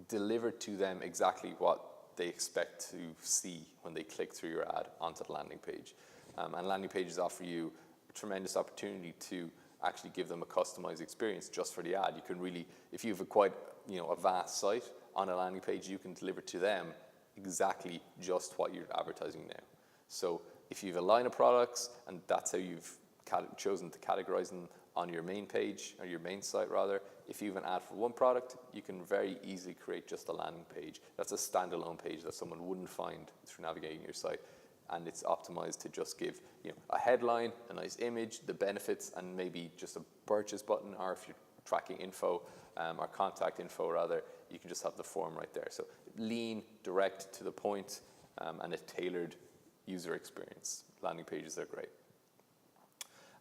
deliver to them exactly what they expect to see when they click through your ad onto the landing page. And landing pages offer you a tremendous opportunity to actually give them a customized experience just for the ad. You can really, if you have a vast site on a landing page, you can deliver to them exactly just what you're advertising now. So if you have a line of products and that's how you've chosen to categorize them on your main page, or your main site rather, if you have an ad for one product, you can very easily create just a landing page. That's a standalone page that someone wouldn't find through navigating your site. And it's optimized to just give a headline, a nice image, the benefits, and maybe just a purchase button, or if you're tracking info, or contact info rather, you can just have the form right there. So lean, direct, to the point, and a tailored user experience. Landing pages are great.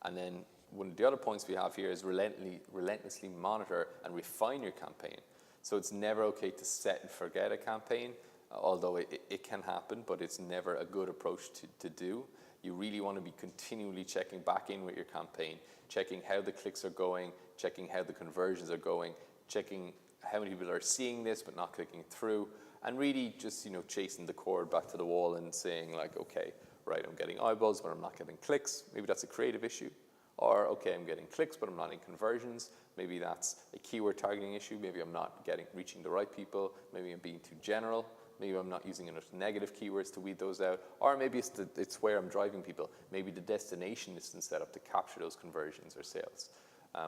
And then one of the other points we have here is relentlessly monitor and refine your campaign. So it's never okay to set and forget a campaign, although it can happen, but it's never a good approach to do. You really want to be continually checking back in with your campaign, checking how the clicks are going, checking how the conversions are going, checking how many people are seeing this but not clicking through, and really just chasing the cord back to the wall and saying like, okay, right, I'm getting eyeballs but I'm not getting clicks. Maybe that's a creative issue. Or, okay, I'm getting clicks, but I'm not in conversions. Maybe that's a keyword targeting issue. Maybe I'm not reaching the right people. Maybe I'm being too general. Maybe I'm not using enough negative keywords to weed those out. Or maybe it's where I'm driving people. Maybe the destination isn't set up to capture those conversions or sales.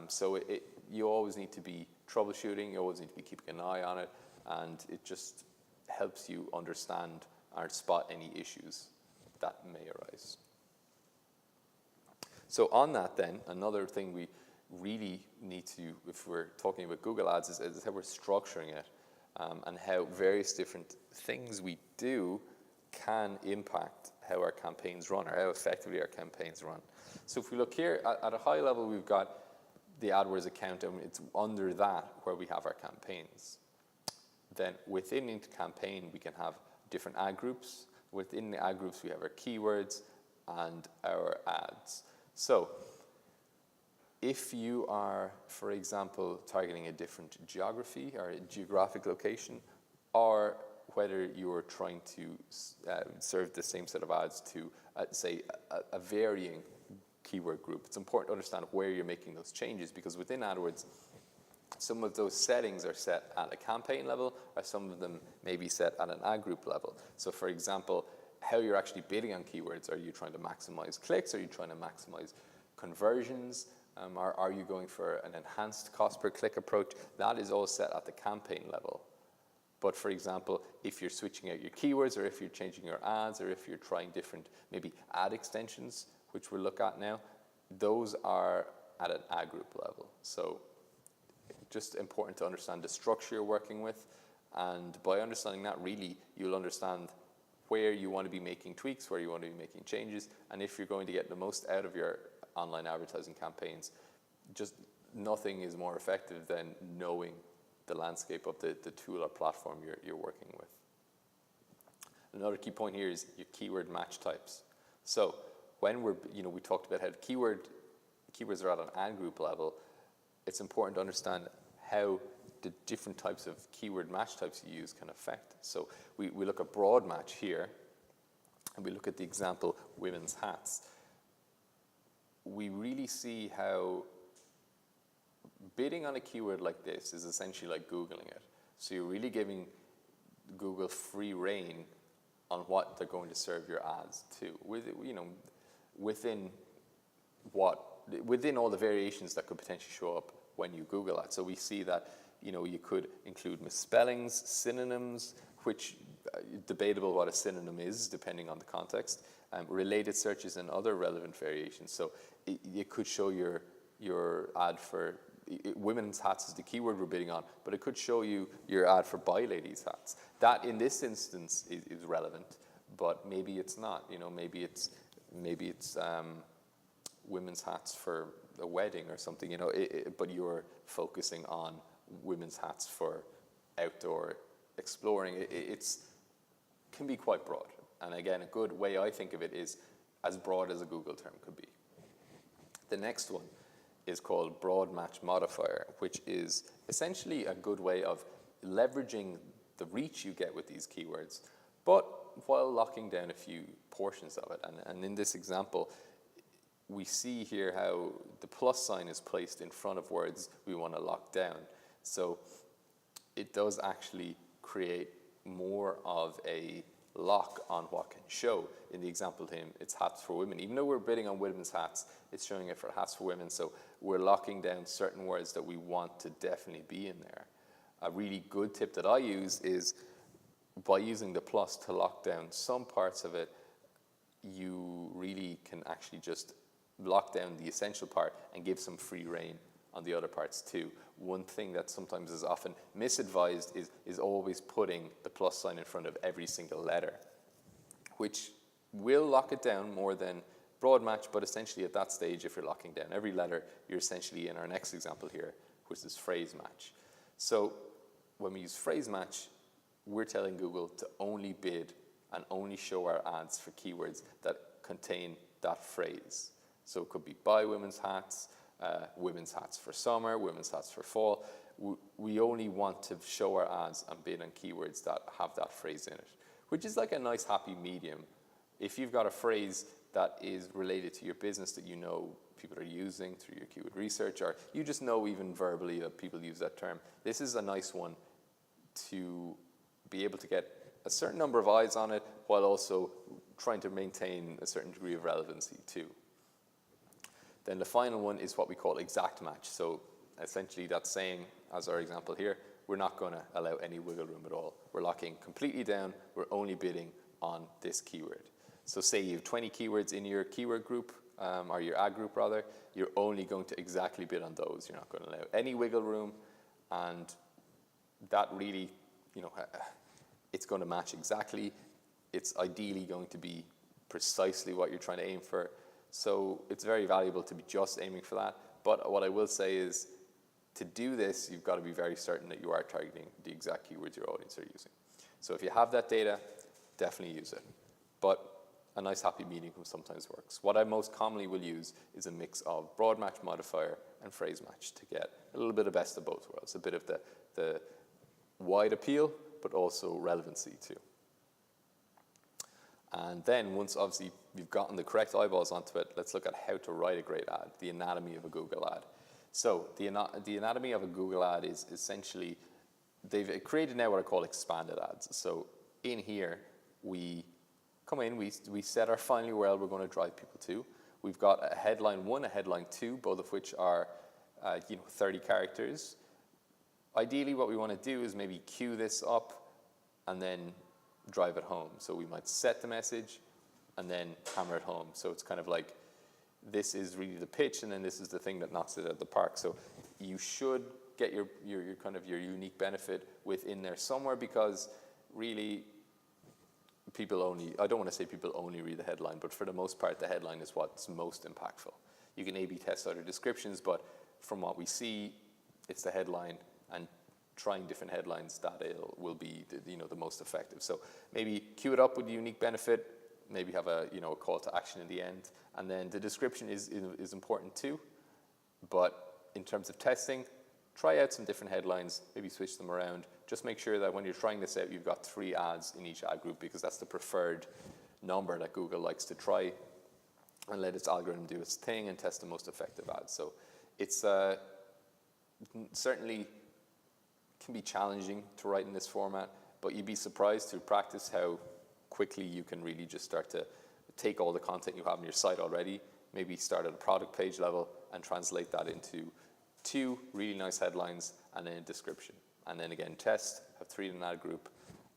So you always need to be troubleshooting. You always need to be keeping an eye on it. And it just helps you understand or spot any issues that may arise. So on that then, another thing we really need to, if we're talking about Google Ads, is how we're structuring it, and how various different things we do can impact how our campaigns run, or how effectively our campaigns run. So if we look here, at a high level, we've got the AdWords account, and it's under that where we have our campaigns. Then within each campaign, we can have different ad groups. Within the ad groups, we have our keywords and our ads. So if you are, for example, targeting a different geography or a geographic location, or whether you are trying to serve the same set of ads to, say, a varying keyword group, it's important to understand where you're making those changes, because within AdWords, some of those settings are set at a campaign level, or some of them may be set at an ad group level. So for example, how you're actually bidding on keywords. Are you trying to maximize clicks? Are you trying to maximize conversions? Or are you going for an enhanced cost per click approach? That is all set at the campaign level. But for example, if you're switching out your keywords, or if you're changing your ads, or if you're trying different maybe ad extensions, which we'll look at now, those are at an ad group level. So just important to understand the structure you're working with. And by understanding that, really, you'll understand where you want to be making tweaks, where you want to be making changes, and if you're going to get the most out of your online advertising campaigns. Just nothing is more effective than knowing the landscape of the tool or platform you're working with. Another key point here is your keyword match types. So when we talked about how keywords are at an ad group level, it's important to understand how the different types of keyword match types you use can affect. So we look at broad match here, and we look at the example women's hats. We really see how bidding on a keyword like this is essentially like Googling it. So you're really giving Google free reign on what they're going to serve your ads to, within within all the variations that could potentially show up when you Google that. So we see that, you could include misspellings, synonyms, which debatable what a synonym is depending on the context, related searches and other relevant variations. So it could show your ad for women's hats is the keyword we're bidding on, but it could show you your ad for buy ladies hats. That in this instance is relevant, but maybe it's not. Maybe it's women's hats for a wedding or something. But you're focusing on women's hats for outdoor exploring. It can be quite broad, and again, a good way I think of it is as broad as a Google term could be. The next one is called broad match modifier, which is essentially a good way of leveraging the reach you get with these keywords, but while locking down a few portions of it. And in this example, we see here how the plus sign is placed in front of words we want to lock down. So it does actually create more of a lock on what can show. In the example to him, it's hats for women. Even though we're bidding on women's hats, it's showing it for hats for women. So we're locking down certain words that we want to definitely be in there. A really good tip that I use is by using the plus to lock down some parts of it, you really can actually just lock down the essential part and give some free reign on the other parts too. One thing that sometimes is often misadvised is always putting the plus sign in front of every single letter, which will lock it down more than broad match, but essentially at that stage, if you're locking down every letter, you're essentially in our next example here, which is phrase match. So when we use phrase match, we're telling Google to only bid and only show our ads for keywords that contain that phrase. So it could be buy women's hats for summer, women's hats for fall. We only want to show our ads and bid on keywords that have that phrase in it, which is like a nice happy medium. If you've got a phrase that is related to your business that people are using through your keyword research, or you just know even verbally that people use that term, this is a nice one to be able to get a certain number of eyes on it while also trying to maintain a certain degree of relevancy too. Then the final one is what we call exact match. So essentially that's saying, as our example here, we're not going to allow any wiggle room at all. We're locking completely down. We're only bidding on this keyword. So say you have 20 keywords in your keyword group, or your ad group rather, you're only going to exactly bid on those. You're not going to allow any wiggle room, and that really, it's going to match exactly. It's ideally going to be precisely what you're trying to aim for. So it's very valuable to be just aiming for that. But what I will say is, to do this, you've got to be very certain that you are targeting the exact keywords your audience are using. So if you have that data, definitely use it. But a nice happy medium sometimes works. What I most commonly will use is a mix of broad match modifier and phrase match to get a little bit of best of both worlds, a bit of the wide appeal, but also relevancy too. And then once obviously you've gotten the correct eyeballs onto it, let's look at how to write a great ad, the anatomy of a Google ad. So the anatomy of a Google ad is essentially, they've created now what I call expanded ads. So in here, we come in, we set our final URL we're going to drive people to. We've got a headline 1, a headline 2, both of which are 30 characters. Ideally, what we want to do is maybe queue this up and then drive it home. So we might set the message and then hammer it home. So it's kind of like, this is really the pitch, and then this is the thing that knocks it out of the park. So you should get your kind of your unique benefit within there somewhere, because really people only, I don't want to say people only read the headline, but for the most part the headline is what's most impactful. You can A/B test other descriptions, but from what we see, it's the headline, and trying different headlines that will be the most effective. So maybe queue it up with a unique benefit, maybe have a call to action in the end, and then the description is important too. But in terms of testing, try out some different headlines, maybe switch them around. Just make sure that when you're trying this out, you've got 3 ads in each ad group, because that's the preferred number that Google likes to try, and let its algorithm do its thing and test the most effective ads. So it's certainly can be challenging to write in this format, but you'd be surprised through practice how quickly you can really just start to take all the content you have on your site already, maybe start at a product page level and translate that into 2 really nice headlines and then a description. And then again, test, have 3 in an ad group,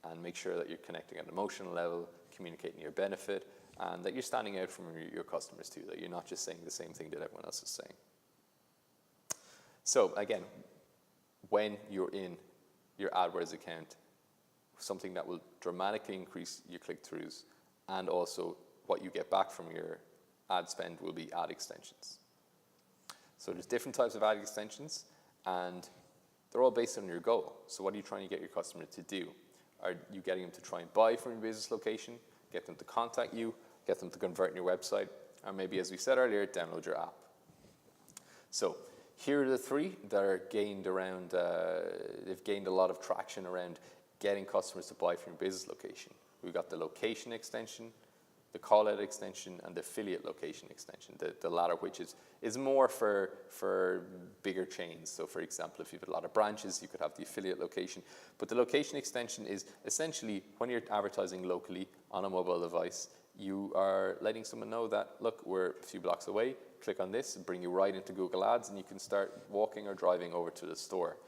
and make sure that you're connecting at an emotional level, communicating your benefit, and that you're standing out from your customers too, that you're not just saying the same thing that everyone else is saying. So again, when you're in your AdWords account, something that will dramatically increase your click-throughs and also what you get back from your ad spend will be ad extensions. So there's different types of ad extensions, and they're all based on your goal. So what are you trying to get your customer to do? Are you getting them to try and buy from your business location, get them to contact you, get them to convert in your website, or maybe, as we said earlier, download your app? So here are the 3 that are gained around, they've gained a lot of traction around getting customers to buy from your business location. We've got the location extension, the call out extension, and the affiliate location extension, the latter which is more for bigger chains. So for example, if you have a lot of branches, you could have the affiliate location. But the location extension is essentially when you're advertising locally on a mobile device, you are letting someone know that, look, we're a few blocks away, click on this, and bring you right into Google Ads, and you can start walking or driving over to the store.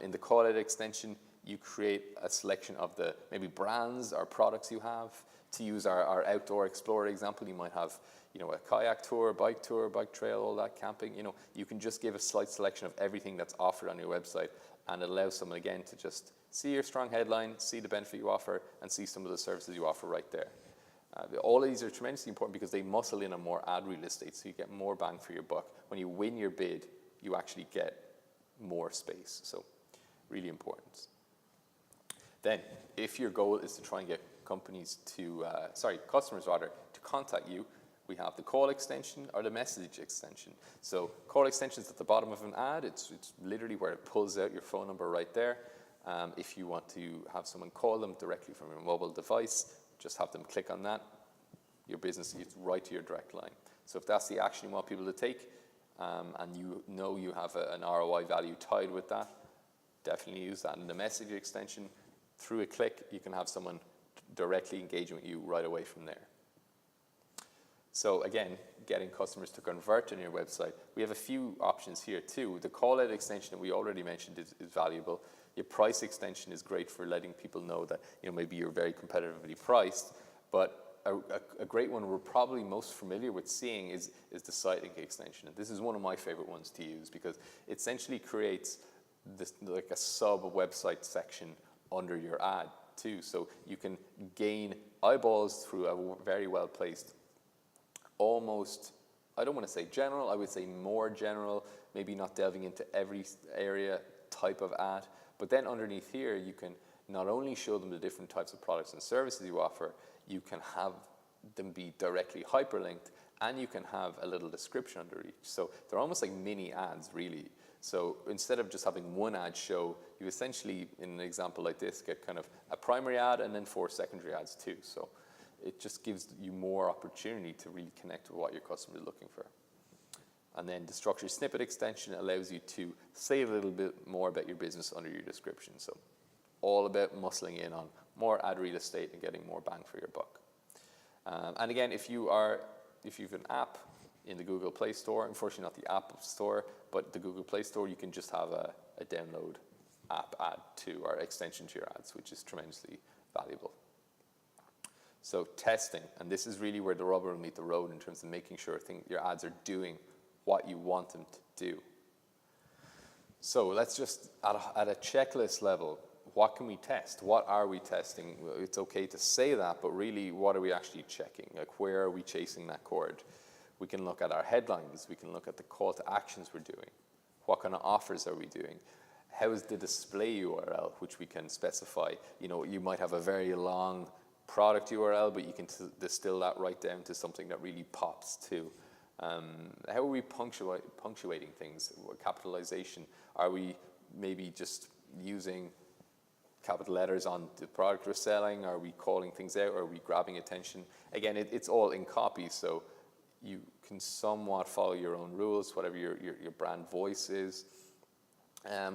In the call out extension, you create a selection of the maybe brands or products you have. To use our outdoor explorer example, you might have, a kayak tour, bike trail, all that, camping. You can just give a slight selection of everything that's offered on your website, and it allows someone again to just see your strong headline, see the benefit you offer, and see some of the services you offer right there. All of these are tremendously important because they muscle in on more ad real estate, so you get more bang for your buck. When you win your bid, you actually get more space. So really important. Then, if your goal is to try and get customers to contact you, we have the call extension or the message extension. So call extension is at the bottom of an ad. It's literally where it pulls out your phone number right there. If you want to have someone call them directly from your mobile device, just have them click on that. Your business is right to your direct line. So if that's the action you want people to take, and you have an ROI value tied with that, definitely use that. And the message extension, through a click, you can have someone directly engaging with you right away from there. So again, getting customers to convert on your website, we have a few options here too. The call out extension that we already mentioned is valuable. Your price extension is great for letting people know that maybe you're very competitively priced, but a great one we're probably most familiar with seeing is the site link extension. And this is one of my favorite ones to use because it essentially creates this like a sub website section under your ad too. So you can gain eyeballs through a very well placed, almost, I don't want to say general, I would say more general, maybe not delving into every area type of ad. But then underneath here, you can not only show them the different types of products and services you offer, you can have them be directly hyperlinked, and you can have a little description under each. So they're almost like mini ads, really. So instead of just having one ad show, you essentially, in an example like this, get kind of a primary ad and then 4 secondary ads too. So it just gives you more opportunity to really connect with what your customer is looking for. And then the structured snippet extension allows you to say a little bit more about your business under your description. So all about muscling in on more ad real estate and getting more bang for your buck. And again, if you've an app in the Google Play Store, unfortunately not the App Store, but the Google Play Store, you can just have a download app ad to or extension to your ads, which is tremendously valuable. So testing, and this is really where the rubber will meet the road in terms of making sure your ads are doing what you want them to do. So let's just, at a checklist level, what can we test? What are we testing? It's okay to say that, but really, what are we actually checking? Like, where are we chasing that chord? We can look at our headlines. We can look at the call to actions we're doing. What kind of offers are we doing? How is the display URL, which we can specify? You might have a very long product URL, but you can distill that right down to something that really pops too. How are we punctuating things? Capitalization. Are we maybe just using capital letters on the product we're selling? Are we calling things out? Are we grabbing attention? Again, it's all in copy, so you can somewhat follow your own rules, whatever your brand voice is.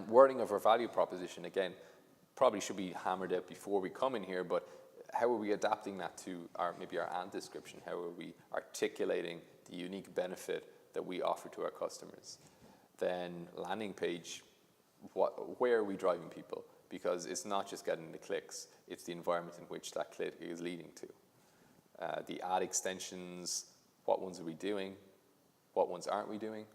Wording of our value proposition, again, probably should be hammered out before we come in here, but how are we adapting that to maybe our and description? How are we articulating the unique benefit that we offer to our customers? Then landing page, where are we driving people? Because it's not just getting the clicks, it's the environment in which that click is leading to. The ad extensions, what ones are we doing? What ones aren't we doing?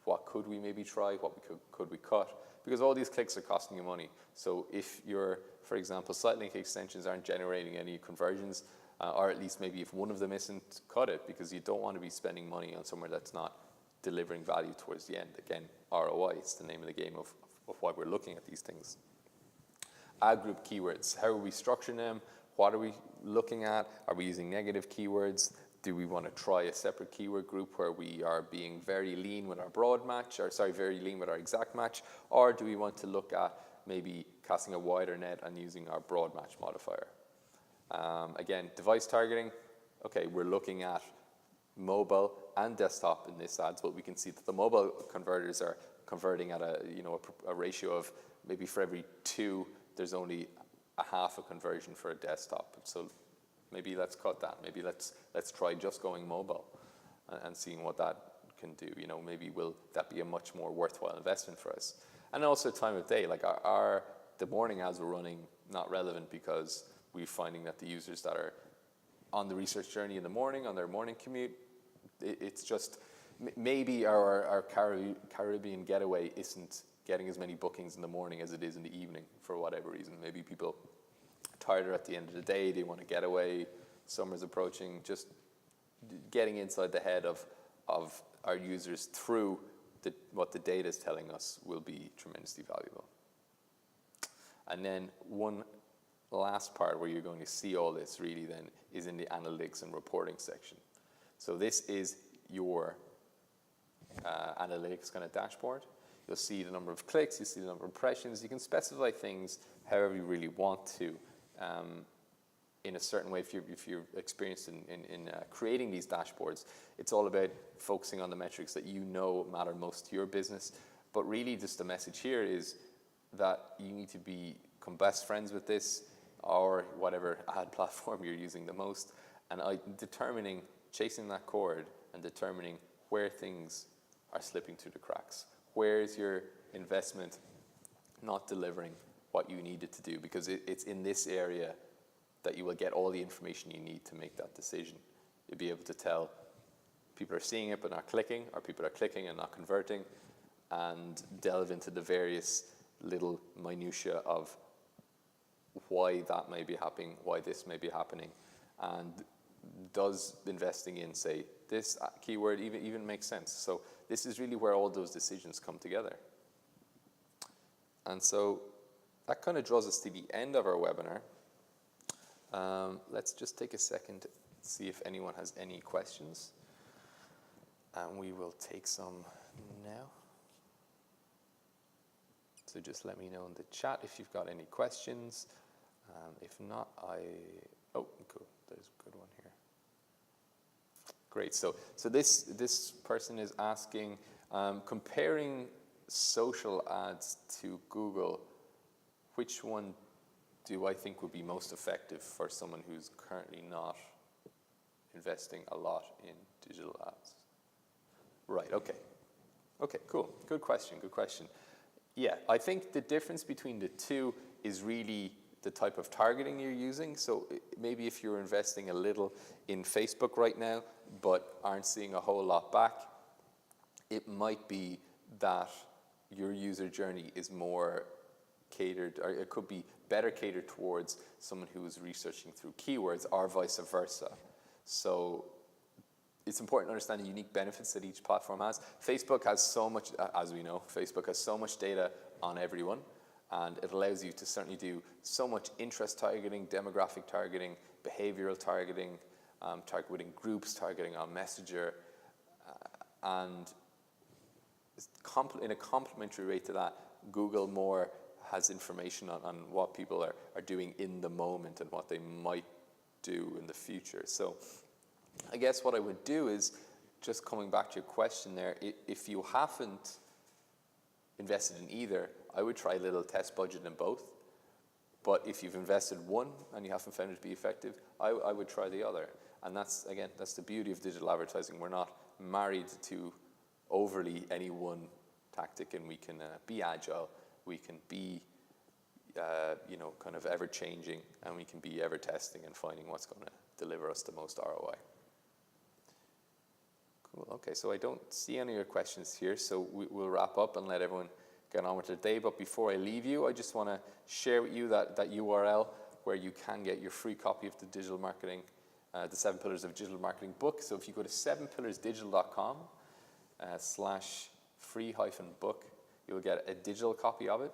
What could we maybe try? What could we cut? Because all these clicks are costing you money. So if your, for example, site link extensions aren't generating any conversions, or at least maybe if one of them isn't, cut it, because you don't want to be spending money on somewhere that's not delivering value towards the end. Again, ROI, it's the name of the game of why we're looking at these things. Ad group keywords, how are we structuring them? What are we looking at? Are we using negative keywords? Do we want to try a separate keyword group where we are being very lean with our broad match, or very lean with our exact match? Or do we want to look at maybe casting a wider net and using our broad match modifier? Again, device targeting, okay, we're looking at mobile and desktop in this ads, but we can see that the mobile converters are converting at a ratio of maybe for every 2, there's only a half a conversion for a desktop. So maybe let's cut that. Maybe let's try just going mobile and seeing what that can do. Maybe will that be a much more worthwhile investment for us? And also time of day, like the morning ads we're running not relevant because we're finding that the users that are on the research journey in the morning, on their morning commute, it's just maybe our Caribbean getaway isn't getting as many bookings in the morning as it is in the evening for whatever reason. Maybe people are tired at the end of the day, they want to get away, summer's approaching, just getting inside the head of our users through what the data is telling us will be tremendously valuable. And then one last part where you're going to see all this really then is in the analytics and reporting section. So this is your analytics kind of dashboard. You'll see the number of clicks, you see the number of impressions. You can specify things however you really want to in a certain way. If you're experienced in creating these dashboards, it's all about focusing on the metrics that matter most to your business. But really just the message here is that you need to become best friends with this or whatever ad platform you're using the most, and chasing that chord and determining where things are slipping through the cracks. Where's your investment not delivering what you need it to do? Because it's in this area that you will get all the information you need to make that decision. You'll be able to tell people are seeing it but not clicking, or people are clicking and not converting, and delve into the various little minutiae of why that may be happening, why this may be happening, and does investing in, say, this keyword even make sense? So this is really where all those decisions come together. And so that kind of draws us to the end of our webinar. Let's just take a second to see if anyone has any questions. And we will take some now. So just let me know in the chat if you've got any questions. If not, oh, cool, there's a good one here. Great, so this person is asking, comparing social ads to Google, which one do I think would be most effective for someone who's currently not investing a lot in digital ads? Right, okay. Okay, cool, good question. Yeah, I think the difference between the two is really the type of targeting you're using. So maybe if you're investing a little in Facebook right now, but aren't seeing a whole lot back, it might be that your user journey is more catered, or it could be better catered towards someone who is researching through keywords, or vice versa. So it's important to understand the unique benefits that each platform has. Facebook has so much, as we know, Facebook has so much data on everyone, and it allows you to certainly do so much interest targeting, demographic targeting, behavioral targeting, targeting groups, targeting on Messenger, and in a complementary way to that, Google more has information on what people are doing in the moment and what they might do in the future. So I guess what I would do is, just coming back to your question there, if you haven't invested in either, I would try a little test budget in both. But if you've invested one and you haven't found it to be effective, I would try the other. And that's, again, that's the beauty of digital advertising. We're not married to overly any one tactic, and we can be agile, we can be kind of ever changing, and we can be ever testing and finding what's going to deliver us the most ROI. Cool. Okay, so I don't see any of your questions here, so we'll wrap up and let everyone get on with their day. But before I leave you, I just want to share with you that URL where you can get your free copy of the digital marketing, the 7 Pillars of Digital Marketing book. So if you go to 7pillarsdigital.com /free-book, you'll get a digital copy of it.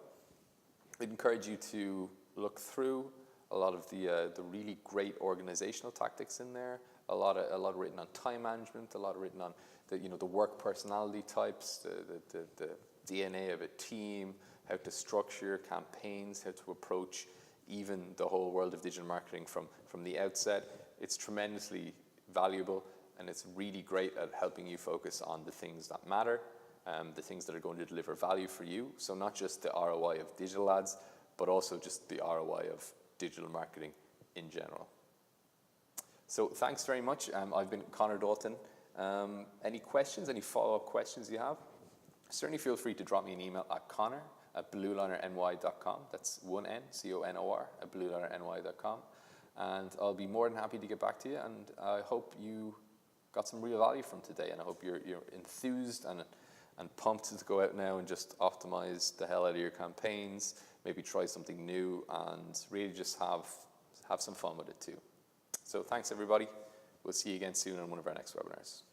I'd encourage you to look through a lot of the really great organizational tactics in there. A lot written on time management. A lot written on the work personality types, the DNA of a team, how to structure campaigns, how to approach even the whole world of digital marketing from the outset. It's tremendously valuable, and it's really great at helping you focus on the things that matter, the things that are going to deliver value for you. So not just the ROI of digital ads, but also just the ROI of digital marketing in general. So thanks very much. I've been Connor Dalton. Any questions, any follow-up questions you have? Certainly feel free to drop me an email at connor@bluelinerny.com. That's one N, CONOR, @bluelinerny.com. And I'll be more than happy to get back to you. And I hope you got some real value from today. And I hope you're enthused and pumped to go out now and just optimize the hell out of your campaigns, maybe try something new, and really just have some fun with it too. So thanks, everybody. We'll see you again soon on one of our next webinars.